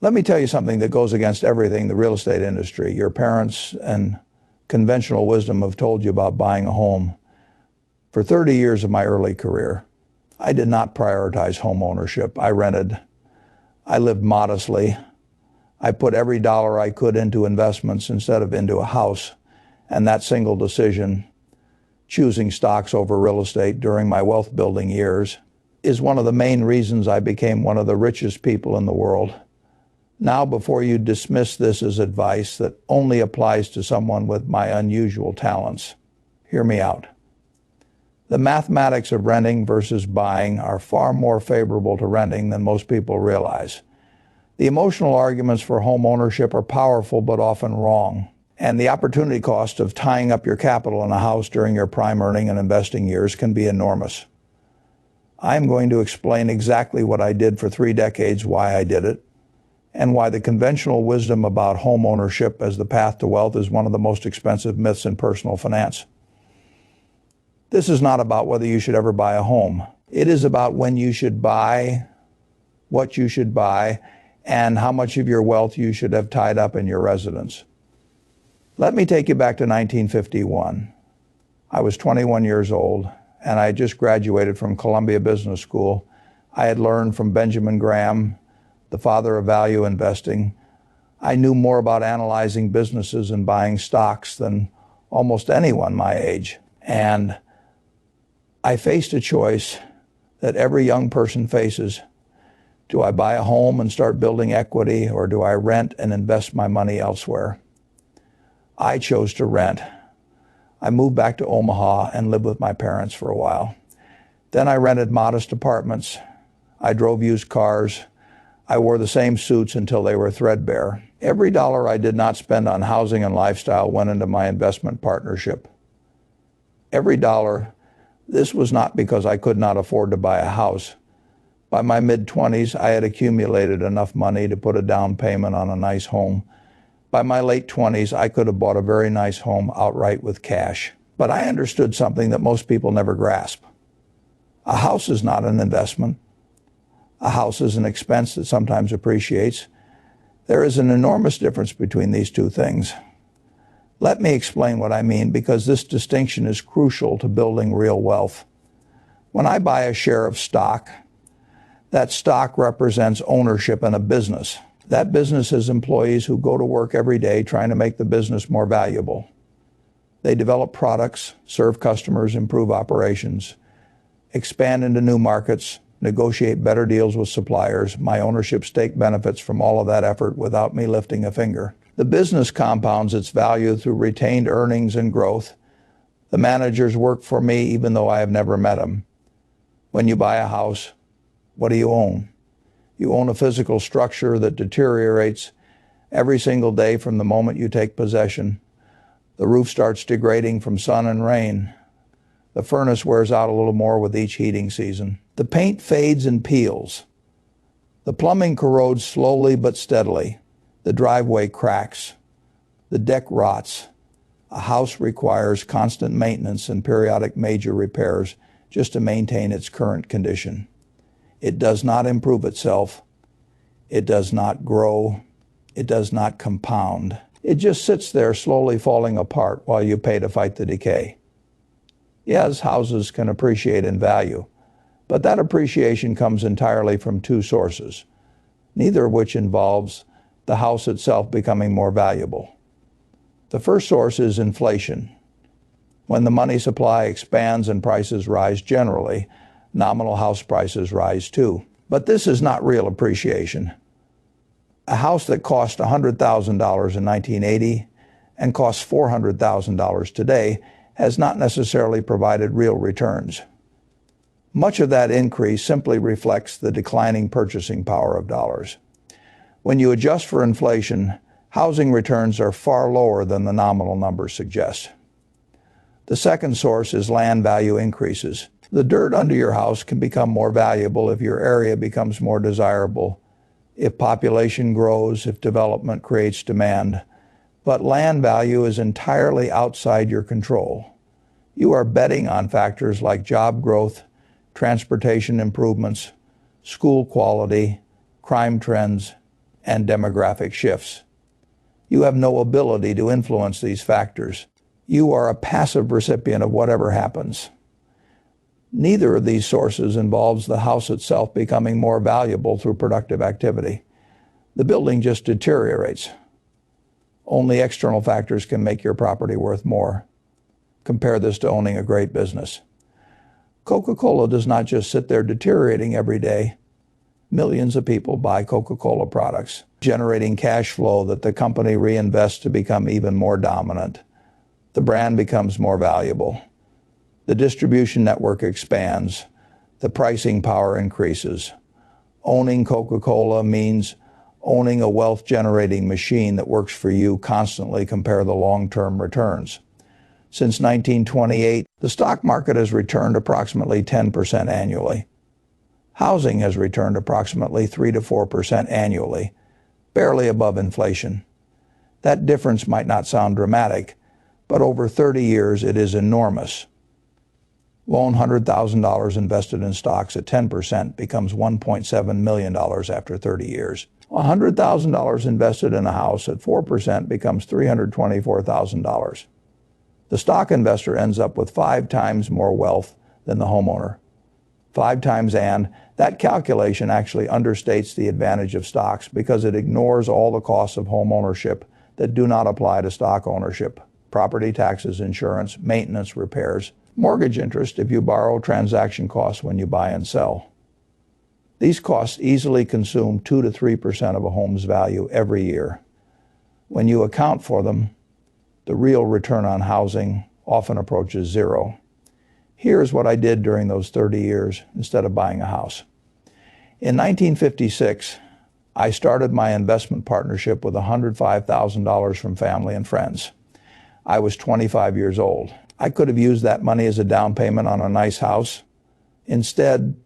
Let me tell you something that goes against everything the real estate industry, your parents, and conventional wisdom have told you about buying a home. For 30 years of my early career, I did not prioritize home ownership. I rented. I lived modestly. I put every dollar I could into investments instead of into a house. And that single decision, choosing stocks over real estate during my wealth building years, is one of the main reasons I became one of the richest people in the world. Now, before you dismiss this as advice that only applies to someone with my unusual talents, hear me out. The mathematics of renting versus buying are far more favorable to renting than most people realize. The emotional arguments for home ownership are powerful but often wrong, and the opportunity cost of tying up your capital in a house during your prime earning and investing years can be enormous. I'm going to explain exactly what I did for 3 decades, why I did it, and why the conventional wisdom about home ownership as the path to wealth is one of the most expensive myths in personal finance. This is not about whether you should ever buy a home. It is about when you should buy, what you should buy, and how much of your wealth you should have tied up in your residence. Let me take you back to 1951. I was 21 years old, and I had just graduated from Columbia Business School. I had learned from Benjamin Graham, the father of value investing. I knew more about analyzing businesses and buying stocks than almost anyone my age. And I faced a choice that every young person faces. Do I buy a home and start building equity, or do I rent and invest my money elsewhere? I chose to rent. I moved back to Omaha and lived with my parents for a while. Then I rented modest apartments. I drove used cars. I wore the same suits until they were threadbare. Every dollar I did not spend on housing and lifestyle went into my investment partnership. Every dollar. This was not because I could not afford to buy a house. By my mid-20s, I had accumulated enough money to put a down payment on a nice home. By my late 20s, I could have bought a very nice home outright with cash. But I understood something that most people never grasp. A house is not an investment. A house is an expense that sometimes appreciates. There is an enormous difference between these two things. Let me explain what I mean, because this distinction is crucial to building real wealth. When I buy a share of stock, that stock represents ownership in a business. That business has employees who go to work every day trying to make the business more valuable. They develop products, serve customers, improve operations, expand into new markets, negotiate better deals with suppliers. My ownership stake benefits from all of that effort without me lifting a finger. The business compounds its value through retained earnings and growth. The managers work for me even though I have never met them. When you buy a house, what do you own? You own a physical structure that deteriorates every single day from the moment you take possession. The roof starts degrading from sun and rain. The furnace wears out a little more with each heating season. The paint fades and peels. The plumbing corrodes slowly but steadily. The driveway cracks. The deck rots. A house requires constant maintenance and periodic major repairs just to maintain its current condition. It does not improve itself. It does not grow. It does not compound. It just sits there slowly falling apart while you pay to fight the decay. Yes, houses can appreciate in value, but that appreciation comes entirely from 2 sources, neither of which involves the house itself becoming more valuable. The first source is inflation. When the money supply expands and prices rise generally, nominal house prices rise too. But this is not real appreciation. A house that cost $100,000 in 1980 and costs $400,000 today has not necessarily provided real returns. Much of that increase simply reflects the declining purchasing power of dollars. When you adjust for inflation, housing returns are far lower than the nominal numbers suggest. The second source is land value increases. The dirt under your house can become more valuable if your area becomes more desirable, if population grows, if development creates demand. But land value is entirely outside your control. You are betting on factors like job growth, transportation improvements, school quality, crime trends, and demographic shifts. You have no ability to influence these factors. You are a passive recipient of whatever happens. Neither of these sources involves the house itself becoming more valuable through productive activity. The building just deteriorates. Only external factors can make your property worth more. Compare this to owning a great business. Coca-Cola does not just sit there deteriorating every day. Millions of people buy Coca-Cola products, generating cash flow that the company reinvests to become even more dominant. The brand becomes more valuable. The distribution network expands. The pricing power increases. Owning Coca-Cola means owning a wealth-generating machine that works for you constantly. Compare the long-term returns. Since 1928, the stock market has returned approximately 10% annually. Housing has returned approximately 3 to 4% annually, barely above inflation. That difference might not sound dramatic, but over 30 years it is enormous. Loan $100,000 invested in stocks at 10% becomes $1.7 million after 30 years. $100,000 invested in a house at 4% becomes $324,000. The stock investor ends up with 5 times more wealth than the homeowner. 5 times, and that calculation actually understates the advantage of stocks because it ignores all the costs of home ownership that do not apply to stock ownership: property taxes, insurance, maintenance, repairs, mortgage interest if you borrow, transaction costs when you buy and sell. These costs easily consume 2 to 3% of a home's value every year. When you account for them, the real return on housing often approaches zero. Here's what I did during those 30 years instead of buying a house. In 1956, I started my investment partnership with $105,000 from family and friends. I was 25 years old. I could have used that money as a down payment on a nice house. Instead,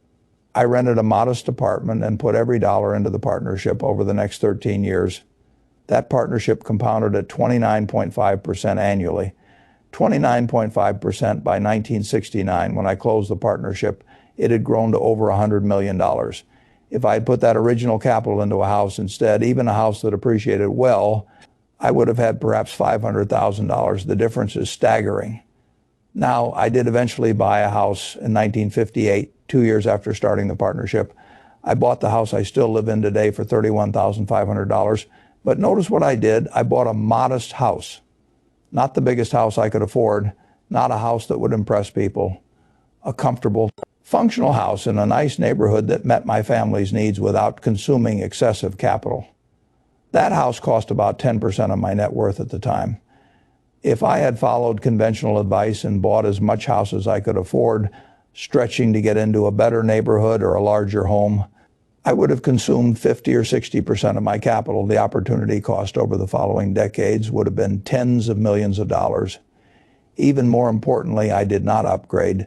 I rented a modest apartment and put every dollar into the partnership over the next 13 years. That partnership compounded at 29.5% annually. 29.5% by 1969, when I closed the partnership, it had grown to over $100 million. If I had put that original capital into a house instead, even a house that appreciated well, I would have had perhaps $500,000. The difference is staggering. Now, I did eventually buy a house in 1958, 2 years after starting the partnership. I bought the house I still live in today for $31,500. But notice what I did. I bought a modest house. Not the biggest house I could afford, not a house that would impress people. A comfortable, functional house in a nice neighborhood that met my family's needs without consuming excessive capital. That house cost about 10% of my net worth at the time. If I had followed conventional advice and bought as much house as I could afford, stretching to get into a better neighborhood or a larger home, I would have consumed 50 or 60% of my capital. The opportunity cost over the following decades would have been tens of millions of dollars. Even more importantly, I did not upgrade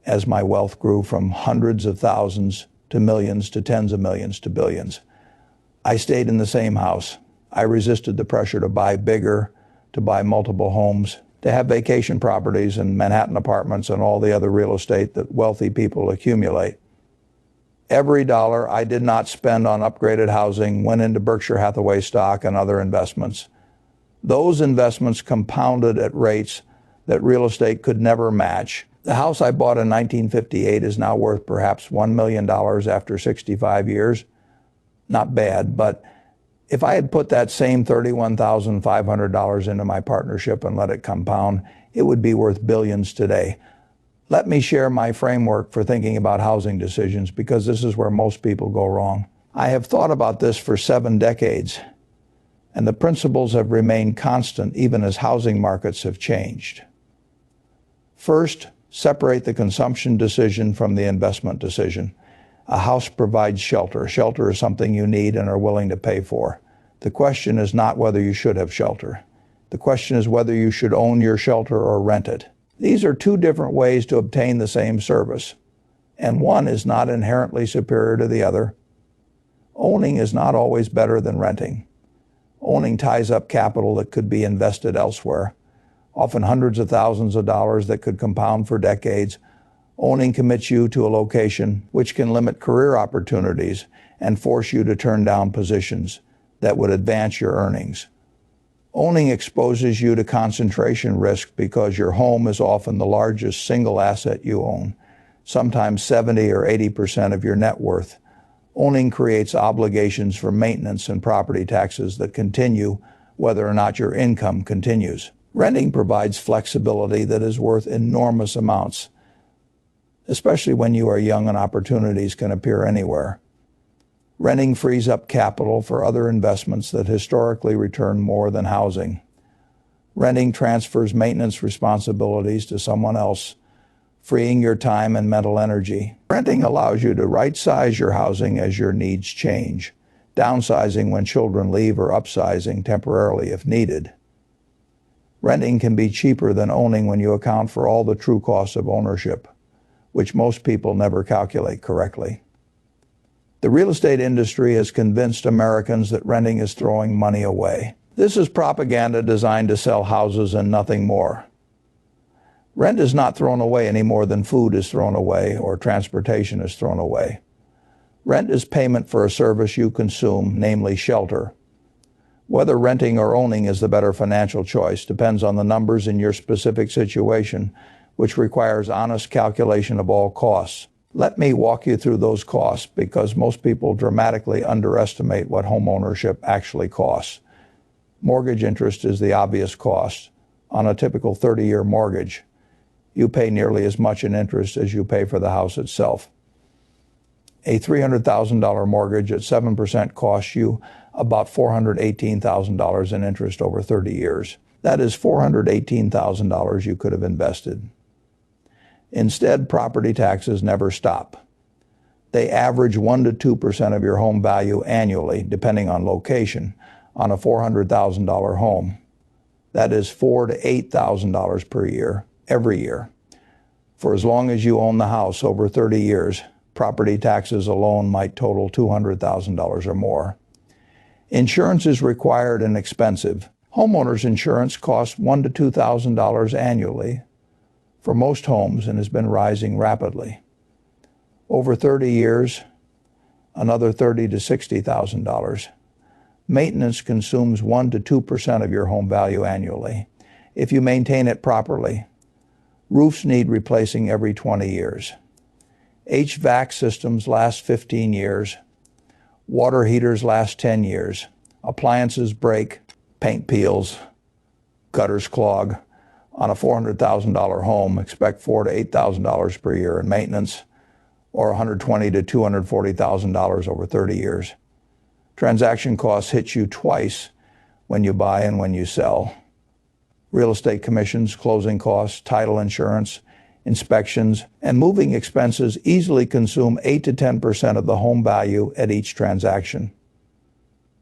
as my wealth grew from hundreds of thousands to millions to tens of millions to billions. I stayed in the same house. I resisted the pressure to buy bigger, to buy multiple homes, to have vacation properties and Manhattan apartments and all the other real estate that wealthy people accumulate. Every dollar I did not spend on upgraded housing went into Berkshire Hathaway stock and other investments. Those investments compounded at rates that real estate could never match. The house I bought in 1958 is now worth perhaps $1 million after 65 years. Not bad, but if I had put that same $31,500 into my partnership and let it compound, it would be worth billions today. Let me share my framework for thinking about housing decisions, because this is where most people go wrong. I have thought about this for 7 decades, and the principles have remained constant even as housing markets have changed. First, separate the consumption decision from the investment decision. A house provides shelter. Shelter is something you need and are willing to pay for. The question is not whether you should have shelter. The question is whether you should own your shelter or rent it. These are 2 different ways to obtain the same service, and one is not inherently superior to the other. Owning is not always better than renting. Owning ties up capital that could be invested elsewhere, often hundreds of thousands of dollars that could compound for decades. Owning commits you to a location which can limit career opportunities and force you to turn down positions. that would advance your earnings. Owning exposes you to concentration risk because your home is often the largest single asset you own, sometimes 70 or 80% of your net worth. Owning creates obligations for maintenance and property taxes that continue whether or not your income continues. Renting provides flexibility that is worth enormous amounts, especially when you are young and opportunities can appear anywhere. Renting frees up capital for other investments that historically return more than housing. Renting transfers maintenance responsibilities to someone else, freeing your time and mental energy. Renting allows you to right-size your housing as your needs change, downsizing when children leave or upsizing temporarily if needed. Renting can be cheaper than owning when you account for all the true costs of ownership, which most people never calculate correctly. The real estate industry has convinced Americans that renting is throwing money away. This is propaganda designed to sell houses and nothing more. Rent is not thrown away any more than food is thrown away or transportation is thrown away. Rent is payment for a service you consume, namely shelter. Whether renting or owning is the better financial choice depends on the numbers in your specific situation, which requires honest calculation of all costs. Let me walk you through those costs because most people dramatically underestimate what home ownership actually costs. Mortgage interest is the obvious cost. On a typical 30-year mortgage, you pay nearly as much in interest as you pay for the house itself. A $300,000 mortgage at 7% costs you about $418,000 in interest over 30 years. That is $418,000 you could have invested. Instead, property taxes never stop. They average 1% to 2% of your home value annually, depending on location, on a $400,000 home. That is $4,000 to $8,000 per year, every year. For as long as you own the house, over 30 years, property taxes alone might total $200,000 or more. Insurance is required and expensive. Homeowners insurance costs $1,000 to $2,000 annually for most homes and has been rising rapidly. Over 30 years, another $30,000 to $60,000. Maintenance consumes 1% to 2% of your home value annually, if you maintain it properly. Roofs need replacing every 20 years. HVAC systems last 15 years. Water heaters last 10 years. Appliances break, paint peels, gutters clog. On a $400,000 home, expect $4,000 to $8,000 per year in maintenance, or $120,000 to $240,000 over 30 years. Transaction costs hit you twice when you buy and when you sell. Real estate commissions, closing costs, title insurance, inspections, and moving expenses easily consume 8% to 10% of the home value at each transaction.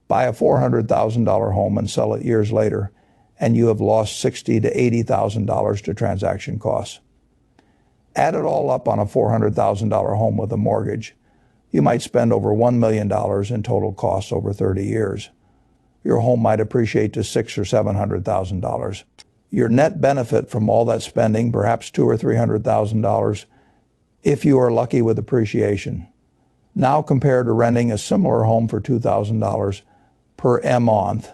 Buy a $400,000 home and sell it years later, and you have lost $60,000 to $80,000 to transaction costs. Add it all up on a $400,000 home with a mortgage. You might spend over $1 million in total costs over 30 years. Your home might appreciate to $600,000 or $700,000. Your net benefit from all that spending, perhaps $200,000 or $300,000, if you are lucky with appreciation. Now compare to renting a similar home for $2,000 per month,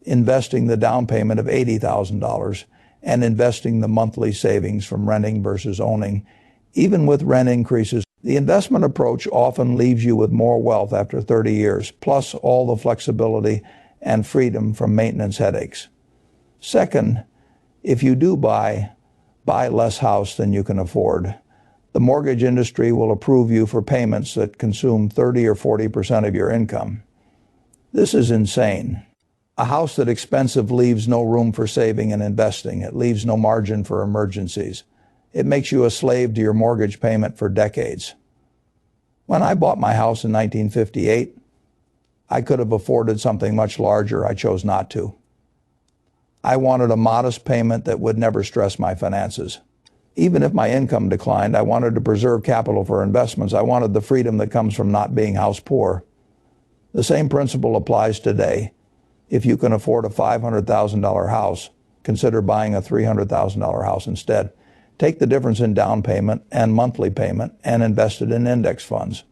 investing the down payment of $80,000 and investing the monthly savings from renting versus owning. Even with rent increases, the investment approach often leaves you with more wealth after 30 years, plus all the flexibility and freedom from maintenance headaches. Second, if you do buy less house than you can afford. The mortgage industry will approve you for payments that consume 30 or 40% of your income. This is insane. A house that expensive leaves no room for saving and investing. It leaves no margin for emergencies. It makes you a slave to your mortgage payment for decades. When I bought my house in 1958, I could have afforded something much larger. I chose not to. I wanted a modest payment that would never stress my finances. Even if my income declined, I wanted to preserve capital for investments. I wanted the freedom that comes from not being house poor. The same principle applies today. If you can afford a $500,000 house, consider buying a $300,000 house instead. Take the difference in down payment and monthly payment and invest it in index funds.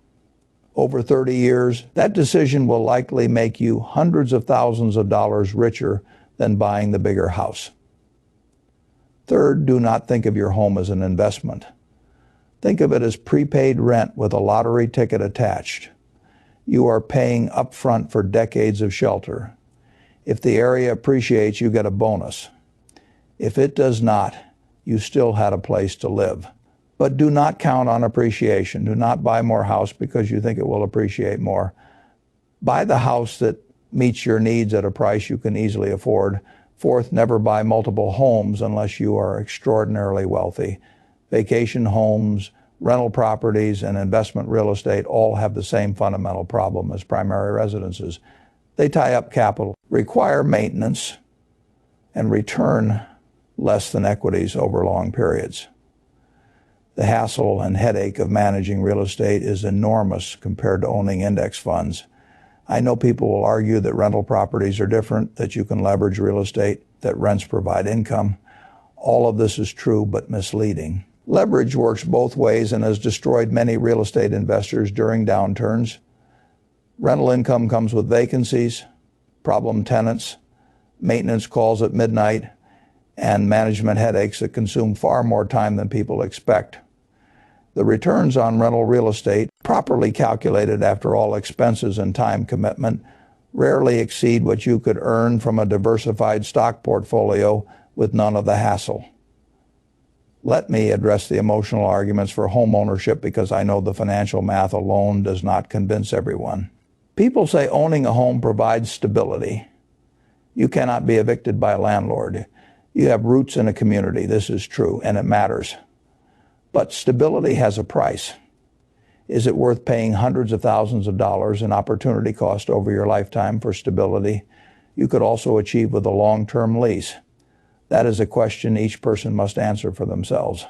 over 30 years, that decision will likely make you hundreds of thousands of dollars richer than buying the bigger house. Third, do not think of your home as an investment. Think of it as prepaid rent with a lottery ticket attached. You are paying upfront for decades of shelter. If the area appreciates, you get a bonus. If it does not, you still had a place to live. But do not count on appreciation. Do not buy more house because you think it will appreciate more. Buy the house that meets your needs at a price you can easily afford. Fourth, never buy multiple homes unless you are extraordinarily wealthy. Vacation homes, rental properties, and investment real estate all have the same fundamental problem as primary residences. They tie up capital, require maintenance, and return less than equities over long periods. The hassle and headache of managing real estate is enormous compared to owning index funds. I know people will argue that rental properties are different, that you can leverage real estate, that rents provide income. All of this is true but misleading. Leverage works both ways and has destroyed many real estate investors during downturns. Rental income comes with vacancies, problem tenants, maintenance calls at midnight, and management headaches that consume far more time than people expect. The returns on rental real estate, properly calculated after all expenses and time commitment, rarely exceed what you could earn from a diversified stock portfolio with none of the hassle. Let me address the emotional arguments for home ownership because I know the financial math alone does not convince everyone. People say owning a home provides stability. You cannot be evicted by a landlord. You have roots in a community. This is true, and it matters. But stability has a price. Is it worth paying hundreds of thousands of dollars in opportunity cost over your lifetime for stability you could also achieve with a long-term lease? That is a question each person must answer for themselves.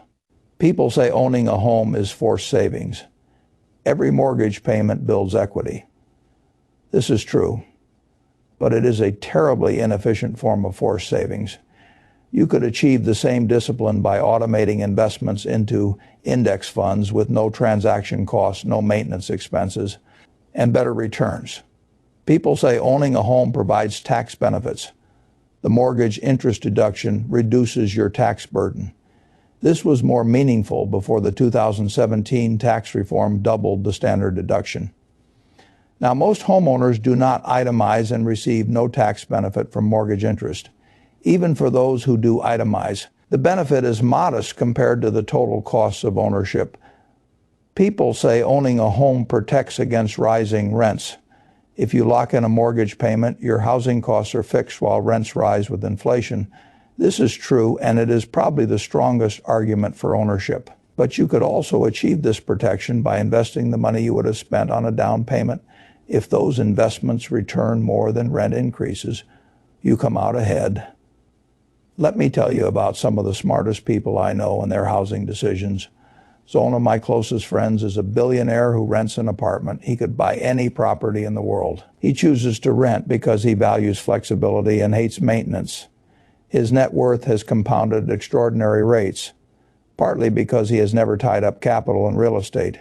People say owning a home is forced savings. Every mortgage payment builds equity. This is true, but it is a terribly inefficient form of forced savings. You could achieve the same discipline by automating investments into index funds with no transaction costs, no maintenance expenses, and better returns. People say owning a home provides tax benefits. The mortgage interest deduction reduces your tax burden. This was more meaningful before the 2017 tax reform doubled the standard deduction. Now, most homeowners do not itemize and receive no tax benefit from mortgage interest. Even for those who do itemize, the benefit is modest compared to the total costs of ownership. People say owning a home protects against rising rents. If you lock in a mortgage payment, your housing costs are fixed while rents rise with inflation. This is true, and it is probably the strongest argument for ownership. But you could also achieve this protection by investing the money you would have spent on a down payment. If those investments return more than rent increases, you come out ahead. Let me tell you about some of the smartest people I know and their housing decisions. So one of my closest friends is a billionaire who rents an apartment. He could buy any property in the world. He chooses to rent because he values flexibility and hates maintenance. His net worth has compounded at extraordinary rates, partly because he has never tied up capital in real estate.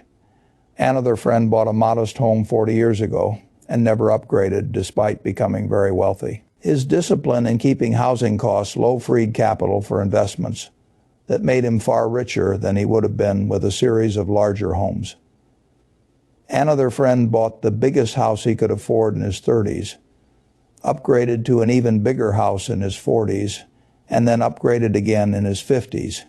Another friend bought a modest home 40 years ago and never upgraded despite becoming very wealthy. His discipline in keeping housing costs low freed capital for investments that made him far richer than he would have been with a series of larger homes. Another friend bought the biggest house he could afford in his 30s, upgraded to an even bigger house in his 40s, and then upgraded again in his 50s.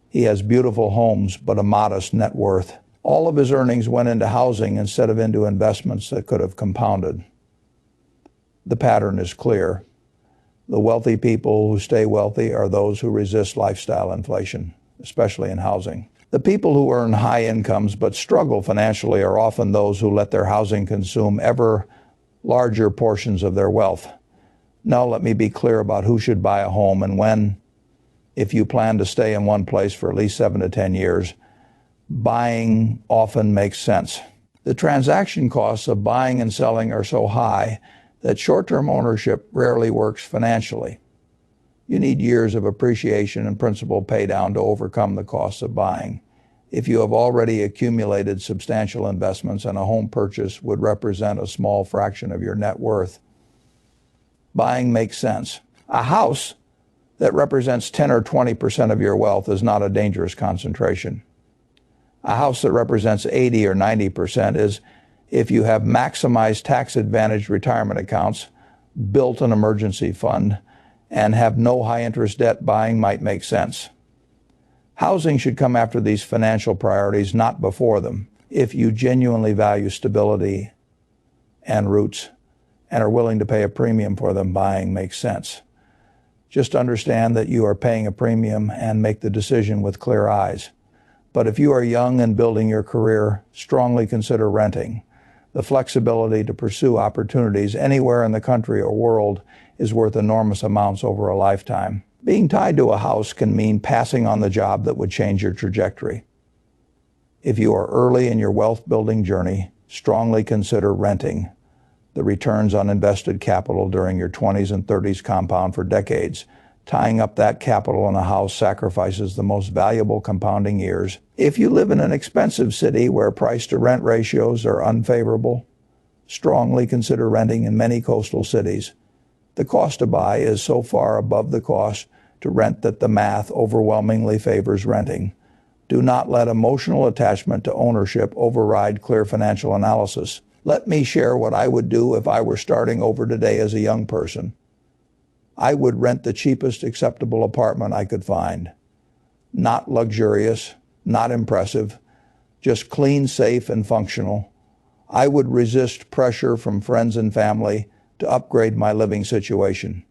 He has beautiful homes, but a modest net worth. All of his earnings went into housing instead of into investments that could have compounded. The pattern is clear. The wealthy people who stay wealthy are those who resist lifestyle inflation, especially in housing. The people who earn high incomes but struggle financially are often those who let their housing consume ever larger portions of their wealth. Now let me be clear about who should buy a home and when. If you plan to stay in one place for at least 7 to 10 years, buying often makes sense. The transaction costs of buying and selling are so high that short-term ownership rarely works financially. You need years of appreciation and principal paydown to overcome the costs of buying. if you have already accumulated substantial investments and a home purchase would represent a small fraction of your net worth. Buying makes sense. A house that represents 10 or 20% of your wealth is not a dangerous concentration. A house that represents 80 or 90% is if you have maximized tax-advantaged retirement accounts, built an emergency fund, and have no high-interest debt. Buying might make sense. Housing should come after these financial priorities, not before them. If you genuinely value stability and roots and are willing to pay a premium for them, buying makes sense. Just understand that you are paying a premium and make the decision with clear eyes. But if you are young and building your career, strongly consider renting. The flexibility to pursue opportunities anywhere in the country or world is worth enormous amounts over a lifetime. Being tied to a house can mean passing on the job that would change your trajectory. If you are early in your wealth-building journey, strongly consider renting. The returns on invested capital during your 20s and 30s compound for decades. Tying up that capital in a house sacrifices the most valuable compounding years. If you live in an expensive city where price-to-rent ratios are unfavorable, strongly consider renting in many coastal cities. The cost to buy is so far above the cost to rent that the math overwhelmingly favors renting. Do not let emotional attachment to ownership override clear financial analysis. Let me share what I would do if I were starting over today as a young person. I would rent the cheapest acceptable apartment I could find. Not luxurious, not impressive, just clean, safe, and functional. I would resist pressure from friends and family to upgrade my living situation.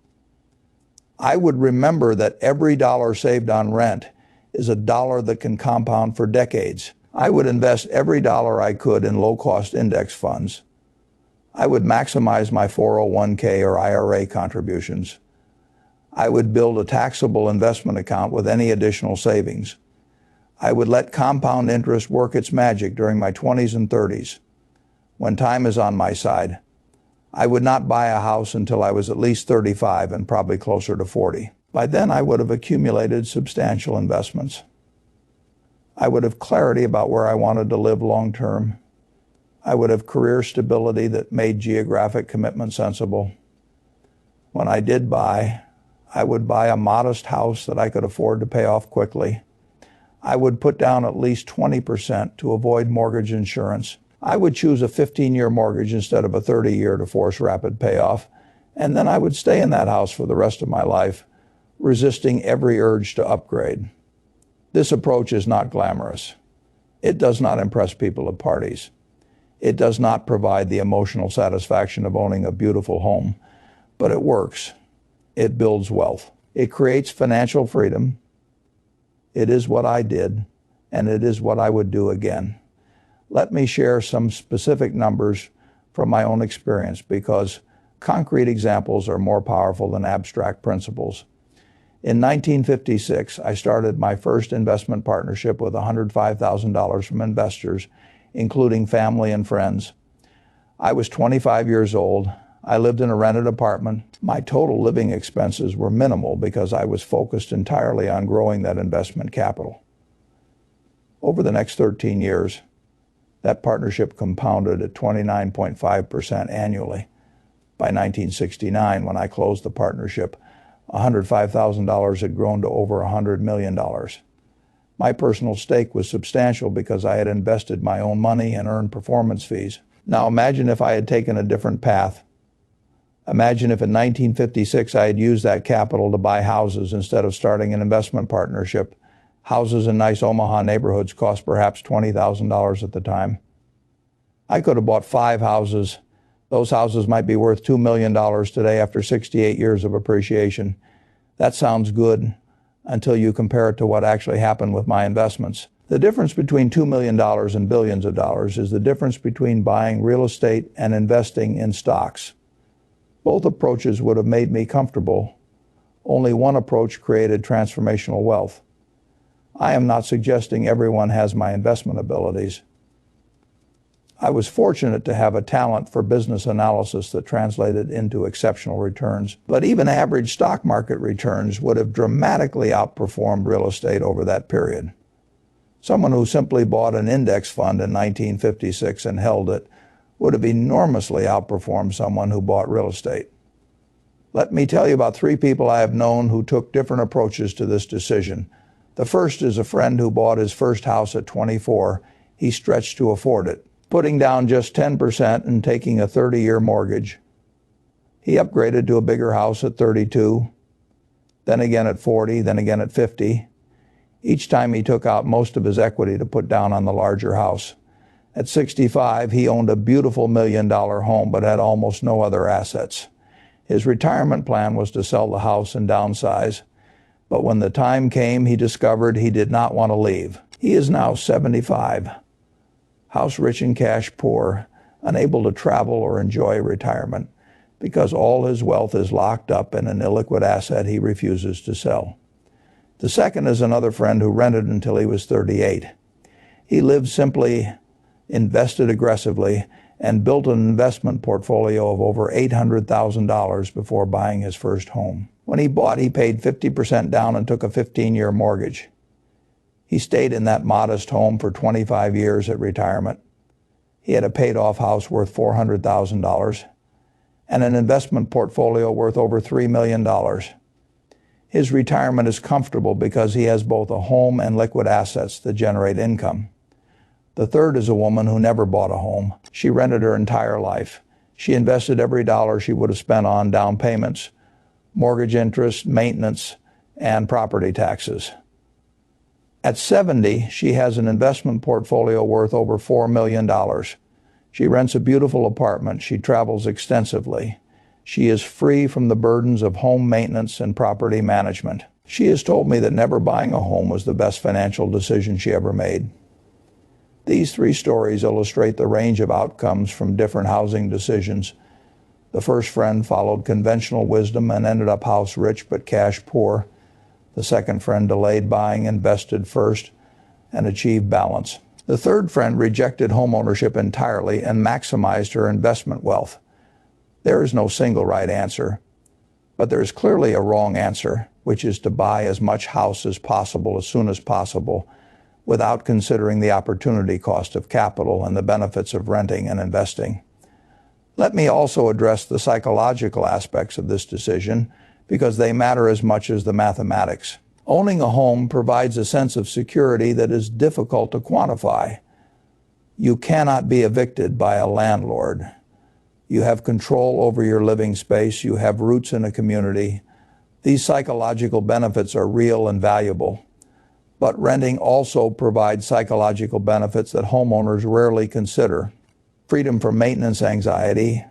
I would remember that every dollar saved on rent is a dollar that can compound for decades. I would invest every dollar I could in low-cost index funds. I would maximize my 401k or IRA contributions. I would build a taxable investment account with any additional savings. I would let compound interest work its magic during my 20s and 30s. When time is on my side, I would not buy a house until I was at least 35 and probably closer to 40. By then, I would have accumulated substantial investments. I would have clarity about where I wanted to live long term. I would have career stability that made geographic commitment sensible. When I did buy, I would buy a modest house that I could afford to pay off quickly. I would put down at least 20% to avoid mortgage insurance. I would choose a 15-year mortgage instead of a 30-year to force rapid payoff, and then I would stay in that house for the rest of my life, resisting every urge to upgrade. This approach is not glamorous. It does not impress people at parties. It does not provide the emotional satisfaction of owning a beautiful home, but it works. It builds wealth. It creates financial freedom. It is what I did, and it is what I would do again. Let me share some specific numbers from my own experience because concrete examples are more powerful than abstract principles. In 1956, I started my first investment partnership with $105,000 from investors, including family and friends. I was 25 years old. I lived in a rented apartment. My total living expenses were minimal because I was focused entirely on growing that investment capital. Over the next 13 years, that partnership compounded at 29.5% annually. By 1969, when I closed the partnership, $105,000 had grown to over $100 million. My personal stake was substantial because I had invested my own money and earned performance fees. Now imagine if I had taken a different path. Imagine if in 1956 I had used that capital to buy houses instead of starting an investment partnership. Houses in nice Omaha neighborhoods cost perhaps $20,000 at the time. I could have bought 5 houses. Those houses might be worth $2 million today after 68 years of appreciation. That sounds good until you compare it to what actually happened with my investments. The difference between $2 million and billions of dollars is the difference between buying real estate and investing in stocks. Both approaches would have made me comfortable. Only one approach created transformational wealth. I am not suggesting everyone has my investment abilities. I was fortunate to have a talent for business analysis that translated into exceptional returns, but even average stock market returns would have dramatically outperformed real estate over that period. Someone who simply bought an index fund in 1956 and held it would have enormously outperformed someone who bought real estate. Let me tell you about 3 people I have known who took different approaches to this decision. The first is a friend who bought his first house at 24. He stretched to afford it, putting down just 10% and taking a 30-year mortgage. He upgraded to a bigger house at 32, then again at 40, then again at 50. Each time he took out most of his equity to put down on the larger house. At 65, he owned a beautiful $1 million home but had almost no other assets. His retirement plan was to sell the house and downsize, but when the time came, he discovered he did not want to leave. He is now 75, house rich and cash poor, unable to travel or enjoy retirement because all his wealth is locked up in an illiquid asset he refuses to sell. The second is another friend who rented until he was 38. He lived simply, invested aggressively, and built an investment portfolio of over $800,000 before buying his first home. When he bought, he paid 50% down and took a 15-year mortgage. He stayed in that modest home for 25 years at retirement. He had a paid-off house worth $400,000 and an investment portfolio worth over $3 million. His retirement is comfortable because he has both a home and liquid assets that generate income. The third is a woman who never bought a home. She rented her entire life. She invested every dollar she would have spent on down payments, mortgage interest, maintenance, and property taxes. At 70, she has an investment portfolio worth over $4 million. She rents a beautiful apartment. She travels extensively. She is free from the burdens of home maintenance and property management. She has told me that never buying a home was the best financial decision she ever made. These 3 stories illustrate the range of outcomes from different housing decisions. The first friend followed conventional wisdom and ended up house rich but cash poor. The second friend delayed buying, invested first, and achieved balance. The third friend rejected home ownership entirely and maximized her investment wealth. There is no single right answer, but there is clearly a wrong answer, which is to buy as much house as possible as soon as possible, without considering the opportunity cost of capital and the benefits of renting and investing. Let me also address the psychological aspects of this decision because they matter as much as the mathematics. Owning a home provides a sense of security that is difficult to quantify. You cannot be evicted by a landlord. You have control over your living space. You have roots in a community. These psychological benefits are real and valuable. But renting also provides psychological benefits that homeowners rarely consider. Freedom from maintenance anxiety,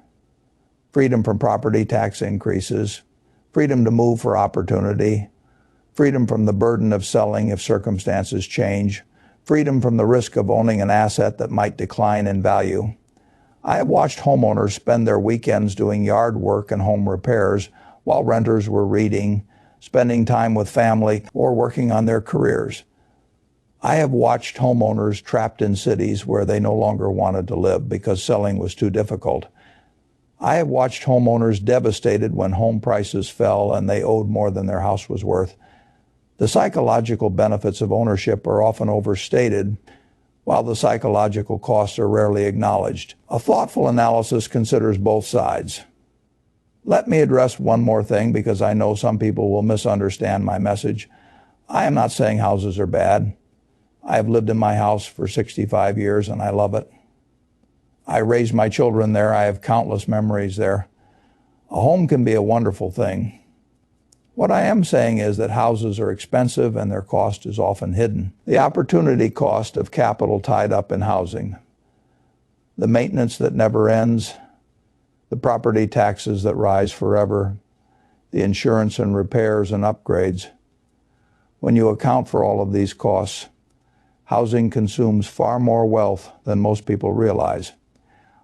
freedom from property tax increases, freedom to move for opportunity, freedom from the burden of selling if circumstances change, freedom from the risk of owning an asset that might decline in value. I have watched homeowners spend their weekends doing yard work and home repairs while renters were reading, spending time with family, or working on their careers. I have watched homeowners trapped in cities where they no longer wanted to live because selling was too difficult. I have watched homeowners devastated when home prices fell and they owed more than their house was worth. The psychological benefits of ownership are often overstated, while the psychological costs are rarely acknowledged. A thoughtful analysis considers both sides. Let me address one more thing because I know some people will misunderstand my message. I am not saying houses are bad. I have lived in my house for 65 years and I love it. I raised my children there. I have countless memories there. A home can be a wonderful thing. What I am saying is that houses are expensive and their cost is often hidden. The opportunity cost of capital tied up in housing, the maintenance that never ends, the property taxes that rise forever, the insurance and repairs and upgrades. When you account for all of these costs, housing consumes far more wealth than most people realize.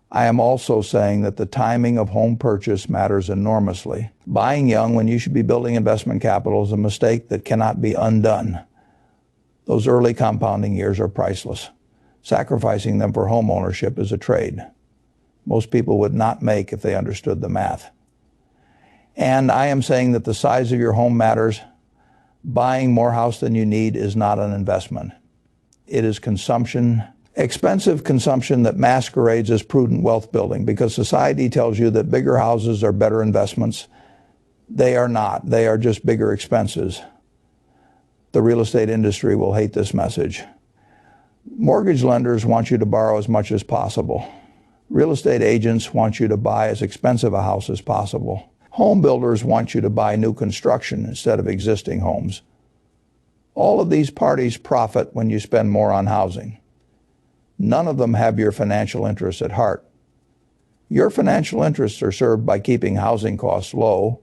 I am also saying that the timing of home purchase matters enormously. Buying young when you should be building investment capital is a mistake that cannot be undone. Those early compounding years are priceless. Sacrificing them for home ownership is a trade most people would not make if they understood the math. And I am saying that the size of your home matters. Buying more house than you need is not an investment. It is consumption, expensive consumption that masquerades as prudent wealth building because society tells you that bigger houses are better investments. They are not. They are just bigger expenses. The real estate industry will hate this message. Mortgage lenders want you to borrow as much as possible. Real estate agents want you to buy as expensive a house as possible. Home builders want you to buy new construction instead of existing homes. All of these parties profit when you spend more on housing. None of them have your financial interests at heart. Your financial interests are served by keeping housing costs low,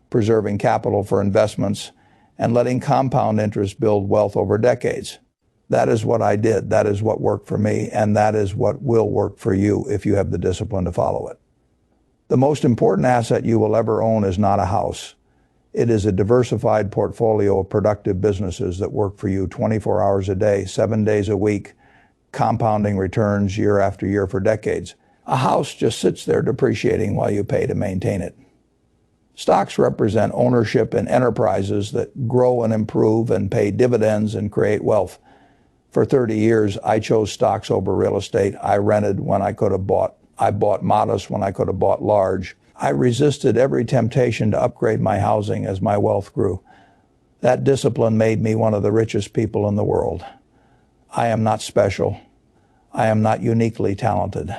preserving capital for investments, and letting compound interest build wealth over decades. That is what I did. That is what worked for me, and that is what will work for you if you have the discipline to follow it. The most important asset you will ever own is not a house. It is a diversified portfolio of productive businesses that work for you 24 hours a day, 7 days a week, compounding returns year after year for decades. A house just sits there depreciating while you pay to maintain it. Stocks represent ownership in enterprises that grow and improve and pay dividends and create wealth. For 30 years, I chose stocks over real estate. I rented when I could have bought. I bought modest when I could have bought large. I resisted every temptation to upgrade my housing as my wealth grew. That discipline made me one of the richest people in the world. I am not special. I am not uniquely talented.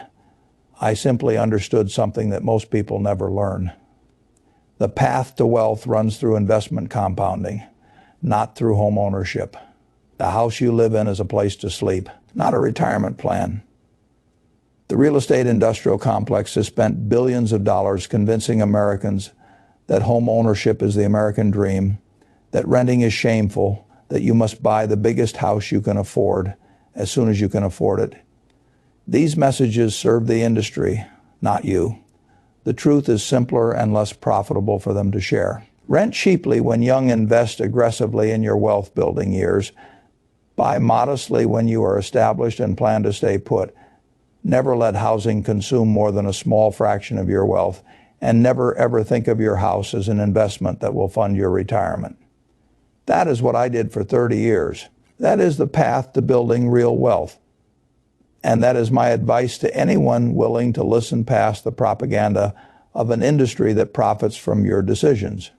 I simply understood something that most people never learn. The path to wealth runs through investment compounding, not through home ownership. The house you live in is a place to sleep, not a retirement plan. The real estate industrial complex has spent billions of dollars convincing Americans that home ownership is the American dream, that renting is shameful, that you must buy the biggest house you can afford as soon as you can afford it. These messages serve the industry, not you. The truth is simpler and less profitable for them to share. Rent cheaply when young, invest aggressively in your wealth building years. Buy modestly when you are established and plan to stay put. Never let housing consume more than a small fraction of your wealth, and never ever think of your house as an investment that will fund your retirement. That is what I did for 30 years. That is the path to building real wealth. And that is my advice to anyone willing to listen past the propaganda of an industry that profits from your decisions.